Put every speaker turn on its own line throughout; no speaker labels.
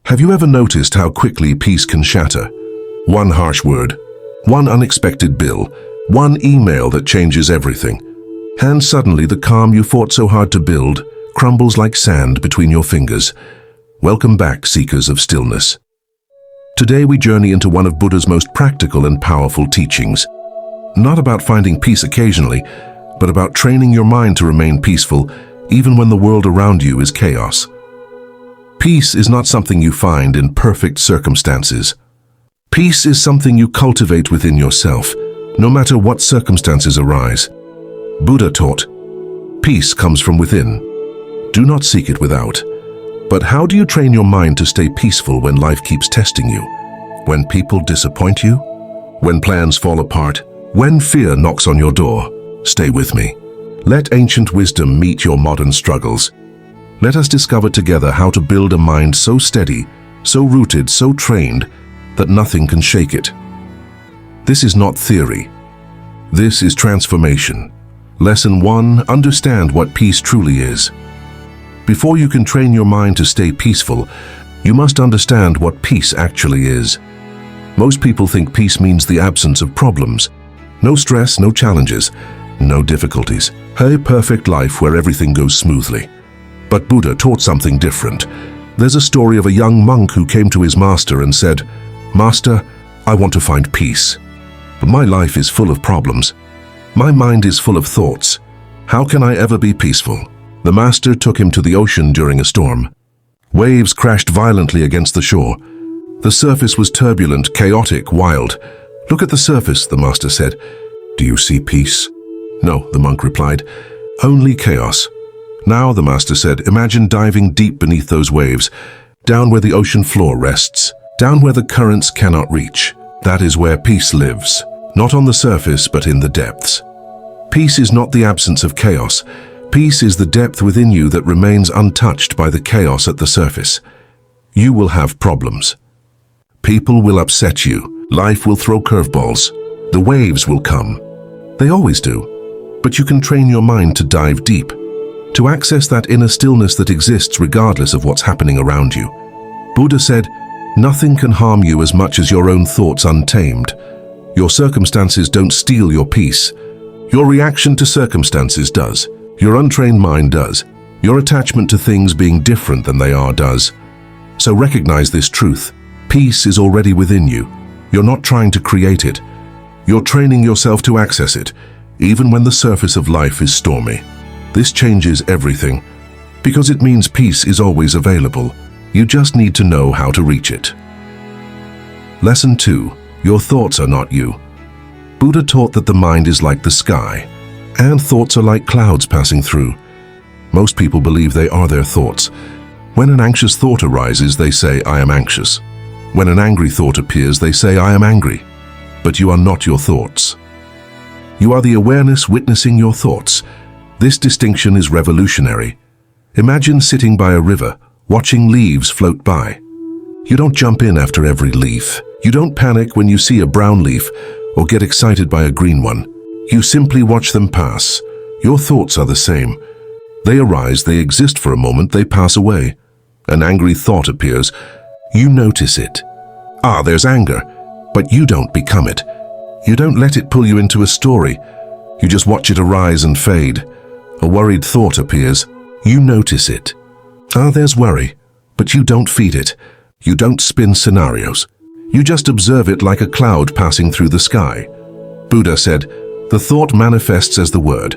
Have you ever noticed how quickly peace can shatter? One harsh word, one unexpected bill, one email that changes everything. And suddenly the calm you fought so hard to build crumbles like sand between your fingers. Welcome back, seekers of stillness. Today we journey into one of Buddha's most practical and powerful teachings. Not about finding peace occasionally, but about training your mind to remain peaceful even when the world around you is chaos. Peace is not something you find in perfect circumstances. Peace is something you cultivate within yourself, no matter what circumstances arise. Buddha taught, peace comes from within. Do not seek it without. But how do you train your mind to stay peaceful when life keeps testing you? When people disappoint you? When plans fall apart? When fear knocks on your door? Stay with me. Let ancient wisdom meet your modern struggles. Let us discover together how to build a mind so steady, so rooted, so trained, that nothing can shake it. This is not theory. This is transformation. Lesson 1. Understand what peace truly is. Before you can train your mind to stay peaceful, you must understand what peace actually is. Most people think peace means the absence of problems. No stress, no challenges, no difficulties. A perfect life where everything goes smoothly. But Buddha taught something different. There's a story of a young monk who came to his master and said, "Master, I want to find peace. But my life is full of problems. My mind is full of thoughts. How can I ever be peaceful?" The master took him to the ocean during a storm. Waves crashed violently against the shore. The surface was turbulent, chaotic, wild. "Look at the surface," the master said. "Do you see peace?" "No," the monk replied. "Only chaos." "Now," the master said, "imagine diving deep beneath those waves, down where the ocean floor rests, down where the currents cannot reach. That is where peace lives, not on the surface but in the depths." Peace is not the absence of chaos. Peace is the depth within you that remains untouched by the chaos at the surface. You will have problems. People will upset you. Life will throw curveballs. The waves will come. They always do. But you can train your mind to dive deep, to access that inner stillness that exists regardless of what's happening around you. Buddha said, "Nothing can harm you as much as your own thoughts untamed. Your circumstances don't steal your peace. Your reaction to circumstances does. Your untrained mind does. Your attachment to things being different than they are does. So recognize this truth. Peace is already within you. You're not trying to create it. You're training yourself to access it, even when the surface of life is stormy. This changes everything, because it means peace is always available. You just need to know how to reach it. Lesson 2. Your thoughts are not you. Buddha taught that the mind is like the sky, and thoughts are like clouds passing through. Most people believe they are their thoughts. When an anxious thought arises, they say, "I am anxious." When an angry thought appears, they say, "I am angry." But you are not your thoughts. You are the awareness witnessing your thoughts. This distinction is revolutionary. Imagine sitting by a river, watching leaves float by. You don't jump in after every leaf. You don't panic when you see a brown leaf or get excited by a green one. You simply watch them pass. Your thoughts are the same. They arise, they exist for a moment, they pass away. An angry thought appears. You notice it. There's anger. But you don't become it. You don't let it pull you into a story. You just watch it arise and fade. A worried thought appears. You notice it. There's worry. But you don't feed it. You don't spin scenarios. You just observe it like a cloud passing through the sky. Buddha said, "The thought manifests as the word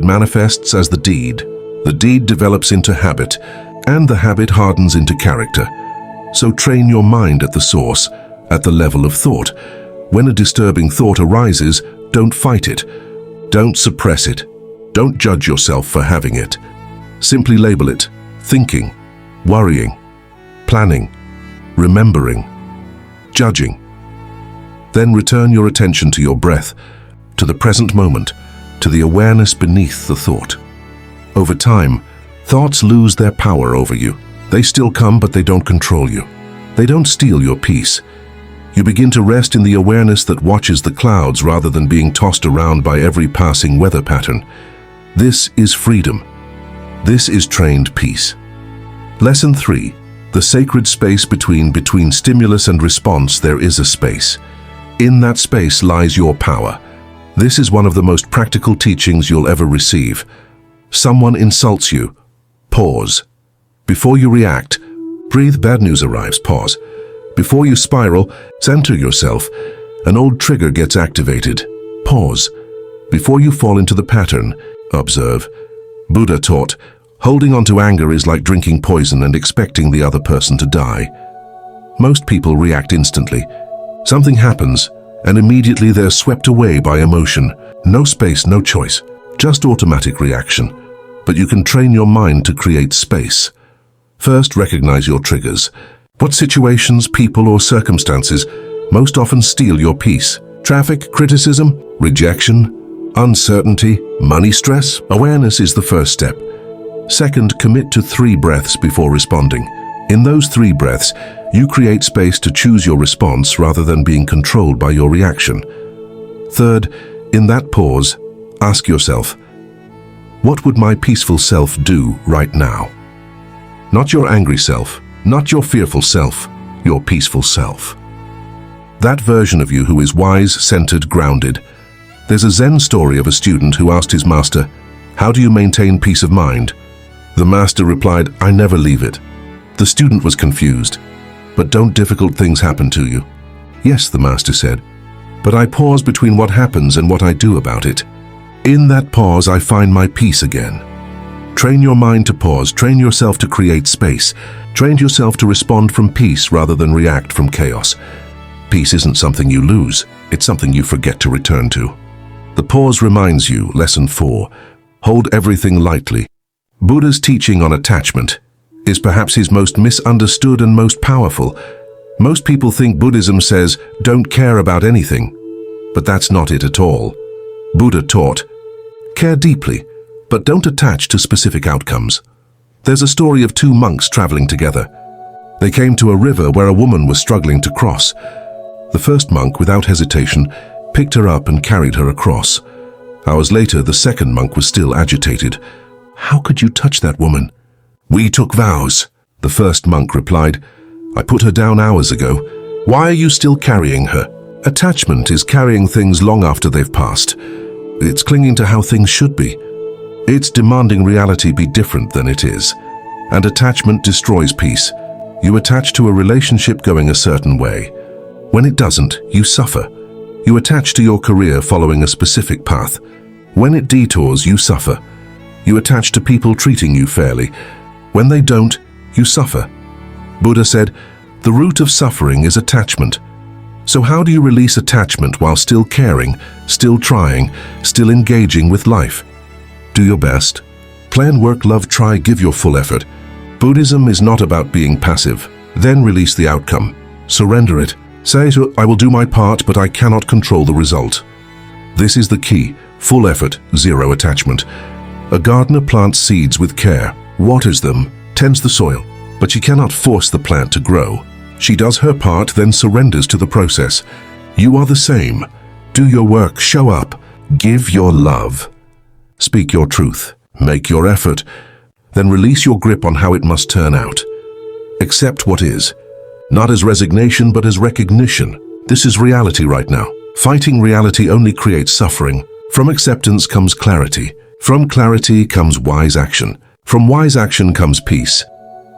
manifests as the deed develops into habit, and the habit hardens into character. So train your mind at the source, at the level of thought. When a disturbing thought arises, don't fight it. Don't suppress it. Don't judge yourself for having it. Simply label it: thinking, worrying, planning, remembering, judging. Then return your attention to your breath, to the present moment, to the awareness beneath the thought. Over time, thoughts lose their power over you. They still come, but they don't control you. They don't steal your peace. You begin to rest in the awareness that watches the clouds rather than being tossed around by every passing weather pattern. This is freedom. This is trained peace. Lesson 3. The sacred space between stimulus and response, there is a space. In that space lies your power. This is one of the most practical teachings you'll ever receive. Someone insults you. Pause. Before you react, breathe. Bad news arrives. Pause. Before you spiral, center yourself. An old trigger gets activated. Pause. Before you fall into the pattern, observe. Buddha taught, holding on to anger is like drinking poison and expecting the other person to die. Most people react instantly. Something happens, and immediately they're swept away by emotion. No space, no choice, just automatic reaction. But you can train your mind to create space. First, recognize your triggers. What situations, people, or circumstances most often steal your peace? Traffic, criticism, rejection, uncertainty, money stress? Awareness is the first step. Second, commit to 3 breaths before responding. In those 3 breaths, you create space to choose your response rather than being controlled by your reaction. Third, in that pause, ask yourself, what would my peaceful self do right now? Not your angry self, not your fearful self, your peaceful self. That version of you who is wise, centered, grounded. There's a Zen story of a student who asked his master, how do you maintain peace of mind? The master replied, I never leave it. The student was confused. But don't difficult things happen to you? Yes, the master said. But I pause between what happens and what I do about it. In that pause, I find my peace again. Train your mind to pause. Train yourself to create space. Train yourself to respond from peace rather than react from chaos. Peace isn't something you lose. It's something you forget to return to. The pause reminds you, lesson 4, hold everything lightly. Buddha's teaching on attachment is perhaps his most misunderstood and most powerful. Most people think Buddhism says, don't care about anything. But that's not it at all. Buddha taught, care deeply, but don't attach to specific outcomes. There's a story of 2 monks traveling together. They came to a river where a woman was struggling to cross. The first monk, without hesitation, picked her up and carried her across. Hours later, the second monk was still agitated. How could you touch that woman? We took vows, the first monk replied. I put her down hours ago. Why are you still carrying her? Attachment is carrying things long after they've passed. It's clinging to how things should be. It's demanding reality be different than it is. And attachment destroys peace. You attach to a relationship going a certain way. When it doesn't, you suffer. You attach to your career following a specific path. When it detours, you suffer. You attach to people treating you fairly. When they don't, you suffer. Buddha said, the root of suffering is attachment. So how do you release attachment while still caring, still trying, still engaging with life? Do your best. Plan, work, love, try, give your full effort. Buddhism is not about being passive. Then release the outcome. Surrender it. Say, I will do my part, but I cannot control the result. This is the key. Full effort, zero attachment. A gardener plants seeds with care, waters them, tends the soil, but she cannot force the plant to grow. She does her part, then surrenders to the process. You are the same. Do your work, show up, give your love. Speak your truth, make your effort, then release your grip on how it must turn out. Accept what is, not as resignation but as recognition. This is reality right now. Fighting reality only creates suffering. From acceptance comes clarity. From clarity comes wise action. From wise action comes peace.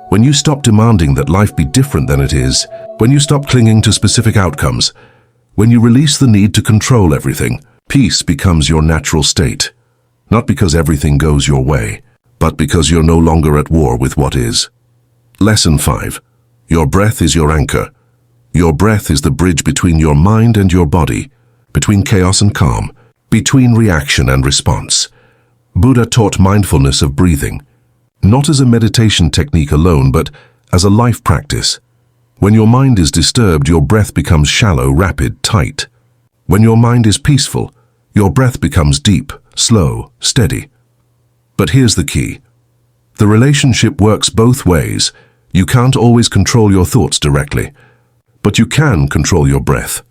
When you stop demanding that life be different than it is, when you stop clinging to specific outcomes, when you release the need to control everything, peace becomes your natural state. Not because everything goes your way, but because you're no longer at war with what is. Lesson 5. Your breath is your anchor. Your breath is the bridge between your mind and your body, between chaos and calm, between reaction and response. Buddha taught mindfulness of breathing, not as a meditation technique alone, but as a life practice. When your mind is disturbed, your breath becomes shallow, rapid, tight. When your mind is peaceful, your breath becomes deep, slow, steady. But here's the key. The relationship works both ways. You can't always control your thoughts directly, but you can control your breath.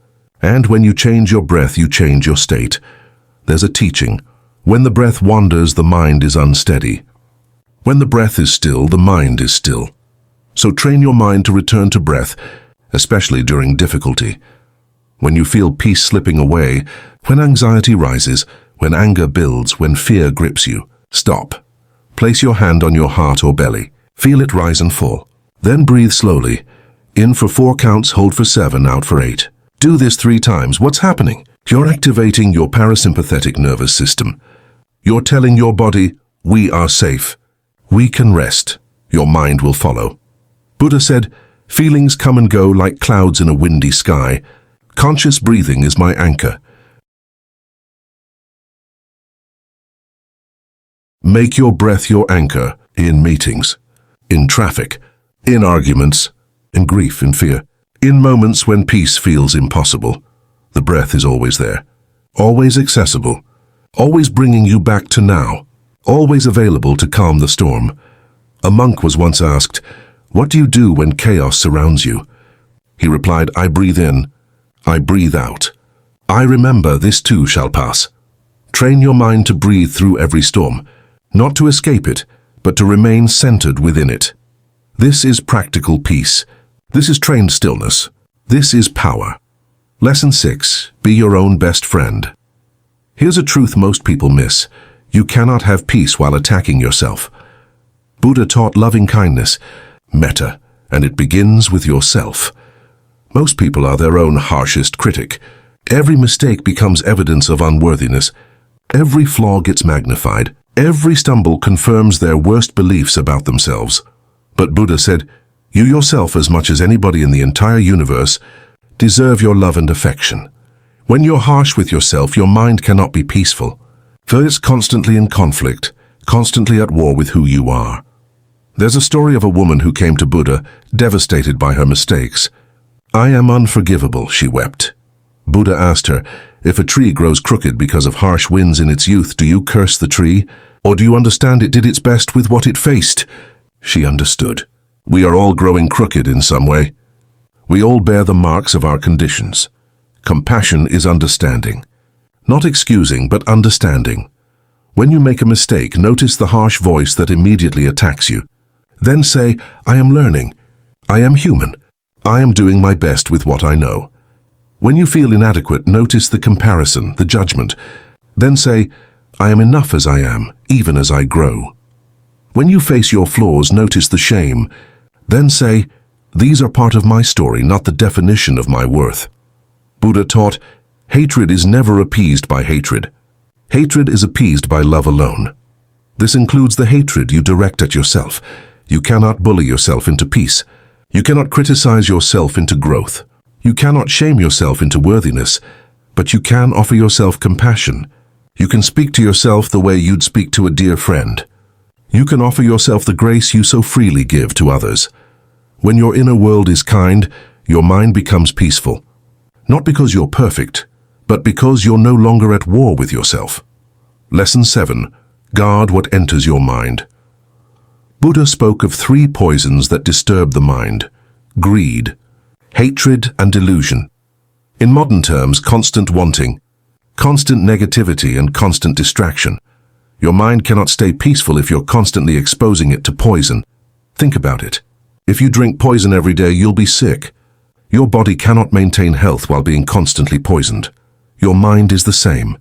And when you change your breath, you change your state. There's a teaching. When the breath wanders, the mind is unsteady. When the breath is still, the mind is still. So train your mind to return to breath, especially during difficulty. When you feel peace slipping away, when anxiety rises, when anger builds, when fear grips you, stop. Place your hand on your heart or belly. Feel it rise and fall. Then breathe slowly. In for 4 counts, hold for 7, out for 8. Do this 3 times. What's happening? You're activating your parasympathetic nervous system. You're telling your body, we are safe. We can rest. Your mind will follow. Buddha said, feelings come and go like clouds in a windy sky. Conscious breathing is my anchor. Make your breath your anchor in meetings, in traffic, in arguments, in grief, in fear. In moments when peace feels impossible, the breath is always there, always accessible, always bringing you back to now, always available to calm the storm. A monk was once asked, "What do you do when chaos surrounds you?" He replied, "I breathe in, I breathe out. I remember this too shall pass." Train your mind to breathe through every storm, not to escape it, but to remain centered within it. This is practical peace. This is trained stillness. This is power. Lesson 6. Be your own best friend. Here's a truth most people miss. You cannot have peace while attacking yourself. Buddha taught loving kindness, metta, and it begins with yourself. Most people are their own harshest critic. Every mistake becomes evidence of unworthiness. Every flaw gets magnified. Every stumble confirms their worst beliefs about themselves. But Buddha said, you yourself, as much as anybody in the entire universe, deserve your love and affection. When you're harsh with yourself, your mind cannot be peaceful, for it's constantly in conflict, constantly at war with who you are. There's a story of a woman who came to Buddha, devastated by her mistakes. "I am unforgivable," she wept. Buddha asked her, "If a tree grows crooked because of harsh winds in its youth, do you curse the tree? Or do you understand it did its best with what it faced?" She understood. We are all growing crooked in some way. We all bear the marks of our conditions. Compassion is understanding. Not excusing, but understanding. When you make a mistake, notice the harsh voice that immediately attacks you. Then say, "I am learning. I am human. I am doing my best with what I know." When you feel inadequate, notice the comparison, the judgment. Then say, "I am enough as I am, even as I grow." When you face your flaws, notice the shame. Then say, "These are part of my story, not the definition of my worth." Buddha taught, hatred is never appeased by hatred. Hatred is appeased by love alone. This includes the hatred you direct at yourself. You cannot bully yourself into peace. You cannot criticize yourself into growth. You cannot shame yourself into worthiness, but you can offer yourself compassion. You can speak to yourself the way you'd speak to a dear friend. You can offer yourself the grace you so freely give to others. When your inner world is kind, your mind becomes peaceful. Not because you're perfect, but because you're no longer at war with yourself. Lesson 7. Guard what enters your mind. Buddha spoke of 3 poisons that disturb the mind: greed, hatred, and delusion. In modern terms, constant wanting, constant negativity, and constant distraction. Your mind cannot stay peaceful if you're constantly exposing it to poison. Think about it. If you drink poison every day, you'll be sick. Your body cannot maintain health while being constantly poisoned. Your mind is the same.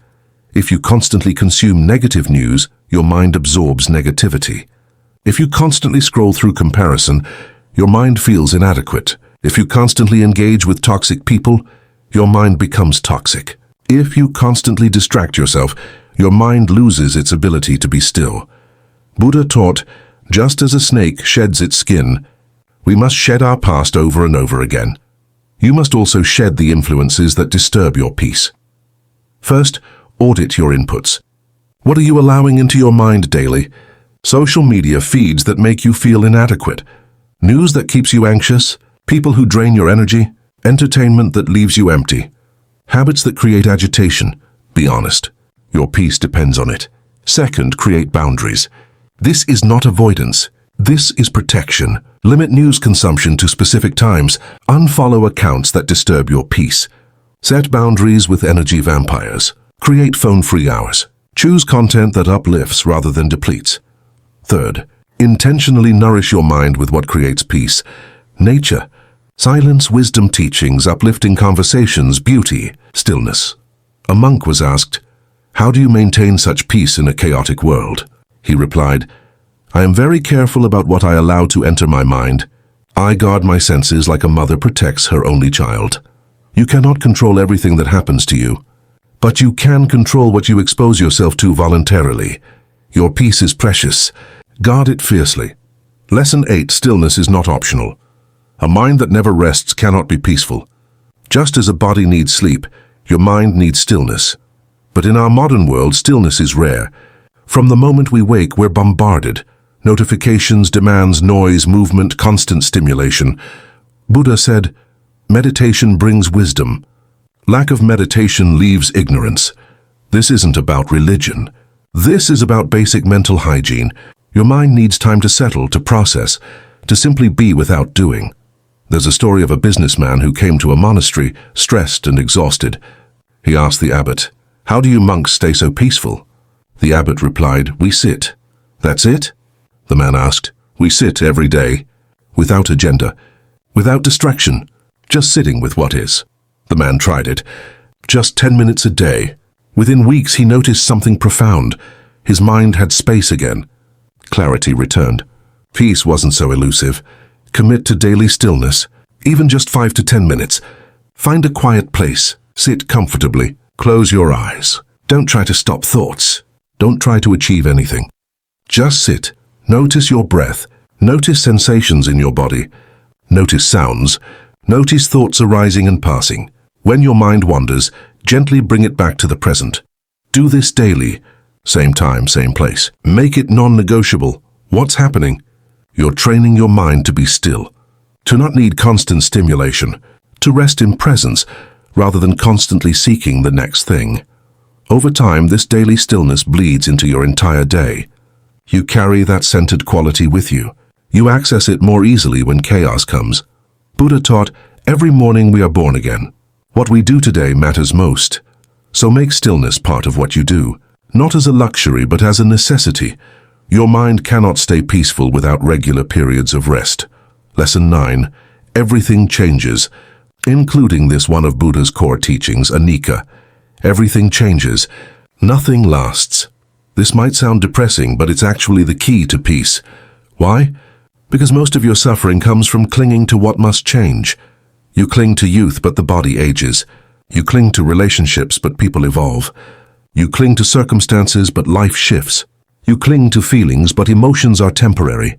If you constantly consume negative news, your mind absorbs negativity. If you constantly scroll through comparison, your mind feels inadequate. If you constantly engage with toxic people, your mind becomes toxic. If you constantly distract yourself, your mind loses its ability to be still. Buddha taught, just as a snake sheds its skin, we must shed our past over and over again. You must also shed the influences that disturb your peace. First, audit your inputs. What are you allowing into your mind daily? Social media feeds that make you feel inadequate, news that keeps you anxious, people who drain your energy, entertainment that leaves you empty, habits that create agitation. Be honest. Your peace depends on it. Second, create boundaries. This is not avoidance. This is protection. Limit news consumption to specific times. Unfollow accounts that disturb your peace. Set boundaries with energy vampires. Create phone-free hours. Choose content that uplifts rather than depletes. Third, Intentionally nourish your mind with what creates peace. Nature, silence, wisdom teachings, uplifting conversations, beauty, stillness. A monk was asked, "How do you maintain such peace in a chaotic world?" He replied, "I am very careful about what I allow to enter my mind. I guard my senses like a mother protects her only child." You cannot control everything that happens to you, but you can control what you expose yourself to voluntarily. Your peace is precious. Guard it fiercely. Lesson 8. Stillness is not optional. A mind that never rests cannot be peaceful. Just as a body needs sleep, your mind needs stillness. But in our modern world, stillness is rare. From the moment we wake, we're bombarded. Notifications, demands, noise, movement, constant stimulation. Buddha said, "Meditation brings wisdom. Lack of meditation leaves ignorance." This isn't about religion. This is about basic mental hygiene. Your mind needs time to settle, to process, to simply be without doing. There's a story of a businessman who came to a monastery, stressed and exhausted. He asked the abbot, "How do you monks stay so peaceful?" The abbot replied, "We sit." "That's it?" The man asked. "We sit every day, without agenda, without distraction, just sitting with what is." The man tried it. Just 10 minutes a day. Within weeks, he noticed something profound. His mind had space again. Clarity returned. Peace wasn't so elusive. Commit to daily stillness, even just 5 to 10 minutes. Find a quiet place. Sit comfortably. Close your eyes. Don't try to stop thoughts. Don't try to achieve anything. Just sit. Notice your breath. Notice sensations in your body. Notice sounds. Notice thoughts arising and passing. When your mind wanders, gently bring it back to the present. Do this daily. Same time, same place. Make it non-negotiable. What's happening? You're training your mind to be still, to not need constant stimulation, to rest in presence rather than constantly seeking the next thing. Over time, this daily stillness bleeds into your entire day. You carry that centered quality with you. You access it more easily when chaos comes. Buddha taught, every morning we are born again. What we do today matters most. So make stillness part of what you do, not as a luxury but as a necessity. Your mind cannot stay peaceful without regular periods of rest. Lesson 9. Everything changes, including this one of Buddha's core teachings, anicca. Everything changes. Nothing lasts. This might sound depressing, but it's actually the key to peace. Why? Because most of your suffering comes from clinging to what must change. You cling to youth, but the body ages. You cling to relationships, but people evolve. You cling to circumstances, but life shifts. You cling to feelings, but emotions are temporary.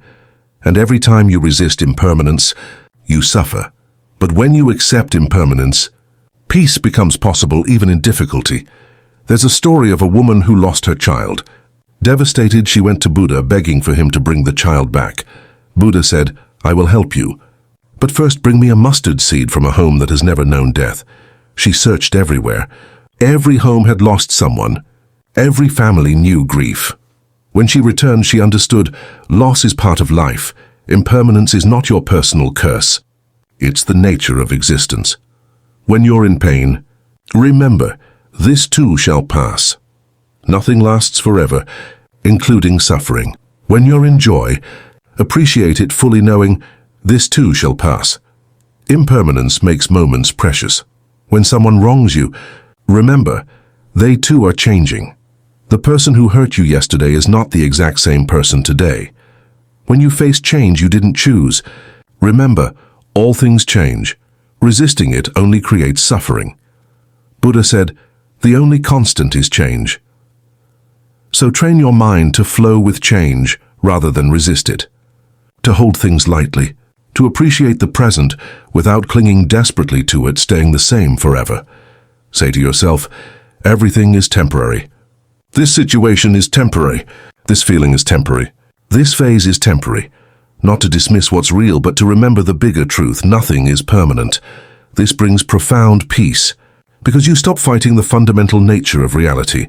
And every time you resist impermanence, you suffer. But when you accept impermanence, peace becomes possible even in difficulty. There's a story of a woman who lost her child. Devastated, she went to Buddha begging for him to bring the child back. Buddha said, "I will help you. But first bring me a mustard seed from a home that has never known death." She searched everywhere. Every home had lost someone. Every family knew grief. When she returned, she understood loss is part of life. Impermanence is not your personal curse. It's the nature of existence. When you're in pain, remember, this too shall pass. Nothing lasts forever, including suffering. When you're in joy, appreciate it fully knowing, this too shall pass. Impermanence makes moments precious. When someone wrongs you, remember, they too are changing. The person who hurt you yesterday is not the exact same person today. When you face change you didn't choose, remember, all things change. Resisting it only creates suffering. Buddha said, the only constant is change. So train your mind to flow with change rather than resist it. To hold things lightly, to appreciate the present without clinging desperately to it, staying the same forever. Say to yourself, everything is temporary. This situation is temporary. This feeling is temporary. This phase is temporary. Not to dismiss what's real, but to remember the bigger truth, nothing is permanent. This brings profound peace, because you stop fighting the fundamental nature of reality.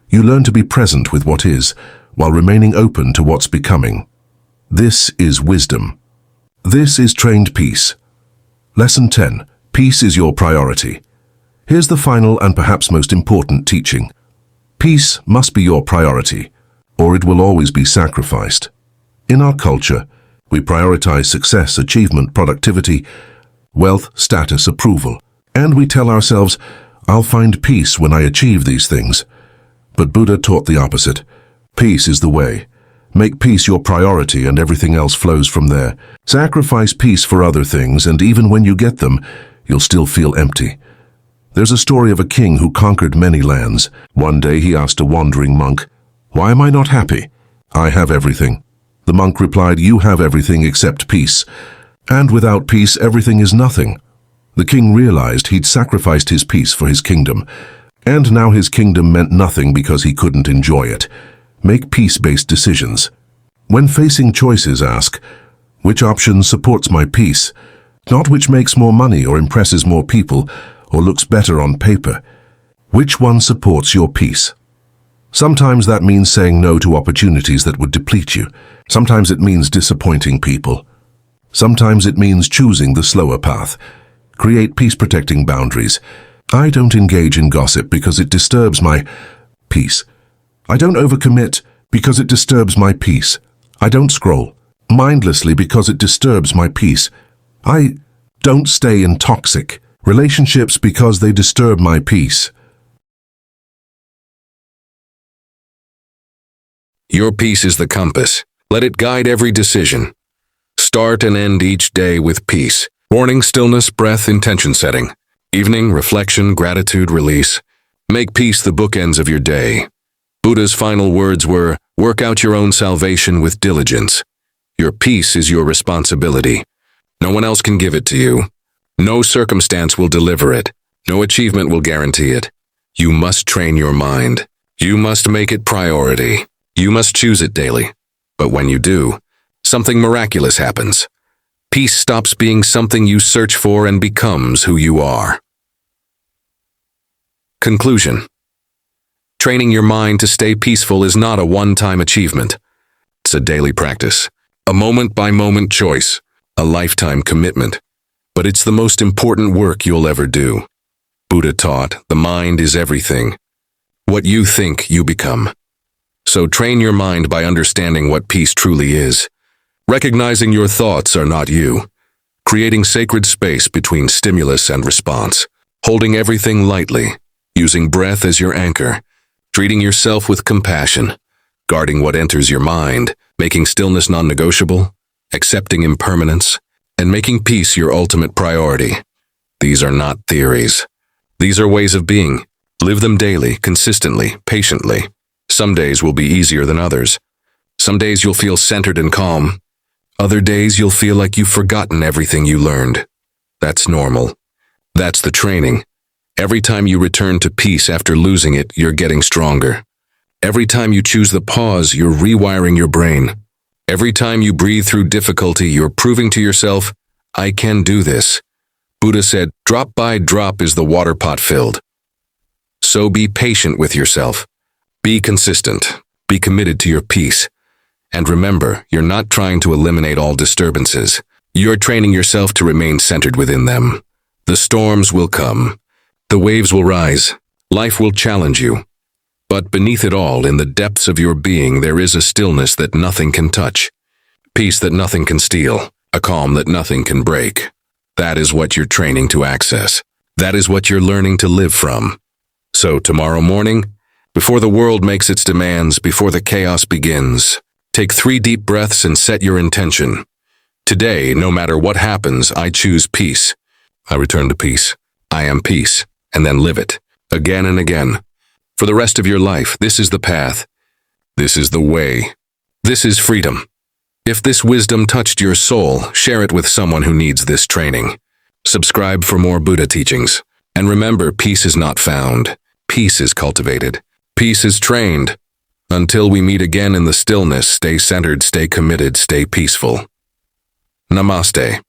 You learn to be present with what is, while remaining open to what's becoming. This is wisdom. This is trained peace. Lesson 10. Peace is your priority. Here's the final and perhaps most important teaching. Peace must be your priority, or it will always be sacrificed. In our culture, we prioritize success, achievement, productivity, wealth, status, approval. And we tell ourselves, I'll find peace when I achieve these things. But Buddha taught the opposite. Peace is the way. Make peace your priority and everything else flows from there. Sacrifice peace for other things, and even when you get them, you'll still feel empty. There's a story of a king who conquered many lands. One day he asked a wandering monk, "Why am I not happy? I have everything." The monk replied, "You have everything except peace. And without peace, everything is nothing." The king realized he'd sacrificed his peace for his kingdom, and now his kingdom meant nothing because he couldn't enjoy it. Make peace-based decisions. When facing choices, ask, which option supports my peace? Not which makes more money or impresses more people or looks better on paper. Which one supports your peace? Sometimes that means saying no to opportunities that would deplete you. Sometimes it means disappointing people. Sometimes it means choosing the slower path. Create peace-protecting boundaries. I don't engage in gossip because it disturbs my peace. I don't overcommit because it disturbs my peace. I don't scroll mindlessly because it disturbs my peace. I don't stay in toxic relationships because they disturb my peace.
Your peace is the compass. Let it guide every decision. Start and end each day with peace. Morning, stillness, breath, intention setting. Evening, reflection, gratitude, release. Make peace the bookends of your day. Buddha's final words were, "Work out your own salvation with diligence." Your peace is your responsibility. No one else can give it to you. No circumstance will deliver it. No achievement will guarantee it. You must train your mind. You must make it priority. You must choose it daily. But when you do, something miraculous happens. Peace stops being something you search for and becomes who you are. Conclusion. Training your mind to stay peaceful is not a one-time achievement. It's a daily practice, a moment-by-moment choice, a lifetime commitment. But it's the most important work you'll ever do. Buddha taught, the mind is everything. What you think, you become. So train your mind by understanding what peace truly is. Recognizing your thoughts are not you. Creating sacred space between stimulus and response. Holding everything lightly. Using breath as your anchor. Treating yourself with compassion. Guarding what enters your mind. Making stillness non-negotiable. Accepting impermanence. And making peace your ultimate priority. These are not theories. These are ways of being. Live them daily, consistently, patiently. Some days will be easier than others. Some days you'll feel centered and calm. Other days you'll feel like you've forgotten everything you learned. That's normal. That's the training. Every time you return to peace after losing it, you're getting stronger. Every time you choose the pause, you're rewiring your brain. Every time you breathe through difficulty, you're proving to yourself, I can do this. Buddha said, drop by drop is the water pot filled. So be patient with yourself. Be consistent. Be committed to your peace. And remember, you're not trying to eliminate all disturbances. You're training yourself to remain centered within them. The storms will come. The waves will rise. Life will challenge you. But beneath it all, in the depths of your being, there is a stillness that nothing can touch. Peace that nothing can steal. A calm that nothing can break. That is what you're training to access. That is what you're learning to live from. So tomorrow morning, before the world makes its demands, before the chaos begins, take 3 deep breaths and set your intention. Today, no matter what happens, I choose peace. I return to peace. I am peace. And then live it. Again and again. For the rest of your life, this is the path. This is the way. This is freedom. If this wisdom touched your soul, share it with someone who needs this training. Subscribe for more Buddha teachings. And remember, peace is not found. Peace is cultivated. Peace is trained. Until we meet again in the stillness, stay centered, stay committed, stay peaceful. Namaste.